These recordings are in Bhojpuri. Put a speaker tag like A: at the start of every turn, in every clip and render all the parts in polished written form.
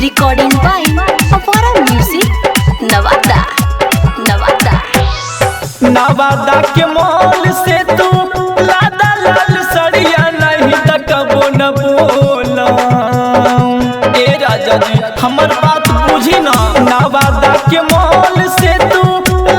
A: Recording by Afara Music, Nevada, Nevada.
B: Nawada के मॉल से तू लादा लाल सड़िया नहीं तकबो न बोला। ए राजा जी हमर बात बुझी ना। नवादा के मॉल से तू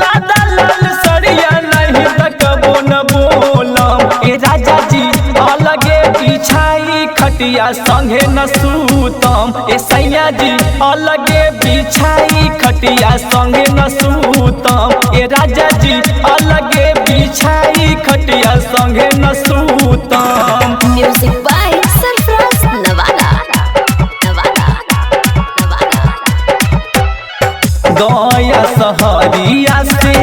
B: लादा लाल सड़िया नहीं तकबो न बोला। ए राजा जी अलगे बिछाई खटिया संगे न सूतम। ए सैया जी अलगे बिछाई खटिया संगे न सूतम। ए राजा जी अलगे बिछाई खटिया संगे न सूतम।
A: Music by Surfraz, Nevada, Nevada, Nevada.
B: गया सहरिया से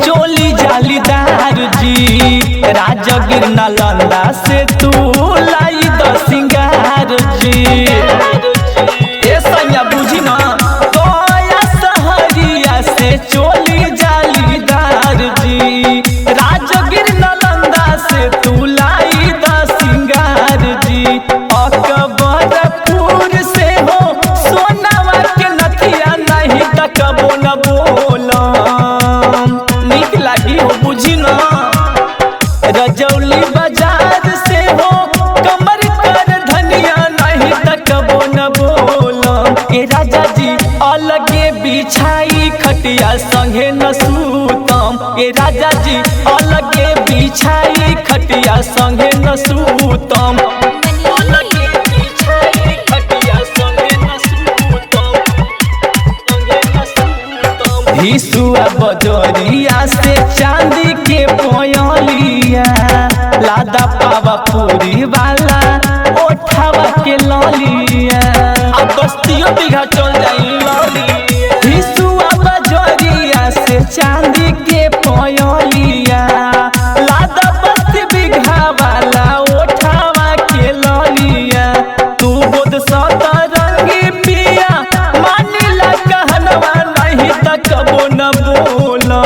B: चोली जालीदार जी। राजगिर नालंदा से तू लाई द सिंगार जी। ए सैया बुझी ना। गया सहरिया से चोली जालीदार जी। राजगिर नालंदा से तू लाई द सिंगार जी। अकबरपुर से हो सोनावा के नथिया नहीं तकबो न बोला। नीक लागी हो बुझी ना। रजौली बाजार से हो कमर कर धनिया नहीं तकबो न बोला। ए राजा जी अलगे बिछाई खटिया संगे न सूतम। ए राजा जी अलगे बिछाई खटिया संगे न सूतम। अलगे बिछाई खटिया संगे न सूतम, संगे न सूतम। हिसुआ बजरिया से चांदी के पोयलिया। लादा पावा पूरी वाला ओठावा के ललिया। अब बस्तियों बिघा चल जाई ललिया। हिसुआ बजरिया से चांदी के पोयलिया। लादा बस्ती बिघा वाला ओठावा के ललिया। तू बोद सतरंगी पिया मानिला कहनवा नहीं तकबो न बोला।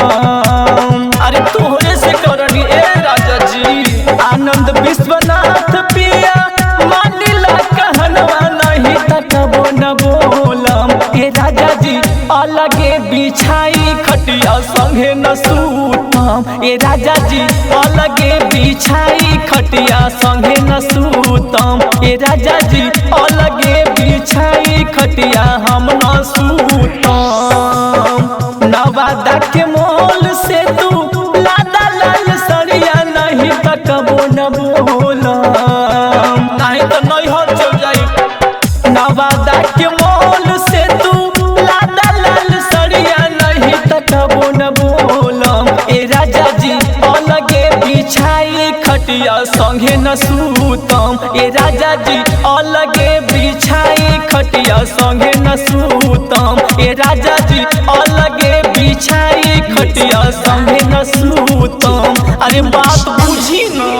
B: अरे तोहरे से करनी ए राजा जी। आनंद विश्वनाथ पिया मानिला कहनवा नहीं तकबो न बोला। ए राजा जी अलगे बिछाई खटिया संगे न सूतम। ए राजा जी अलगे बिछाई खटिया संगे न सूतम। ए राजा जी अलगे बिछाई खटिया हम न सूतम। नवादा के मॉल से तू लादा लाल सड़िया नहीं तकबो न बोला। नहीं तो नहीं हो चल जाई। नवादा के मॉल से तू लादा लाल सड़िया नहीं तकबो न बोला। ए राजा जी अलगे बिछाई खटिया संगे न सूतम। ए राजा जी अलगे बिछाई खटिया संगे न सूतम। ए राजा जी अलगे बिछाई खटिया संगे न सूतम। अरे बात बुझी ना।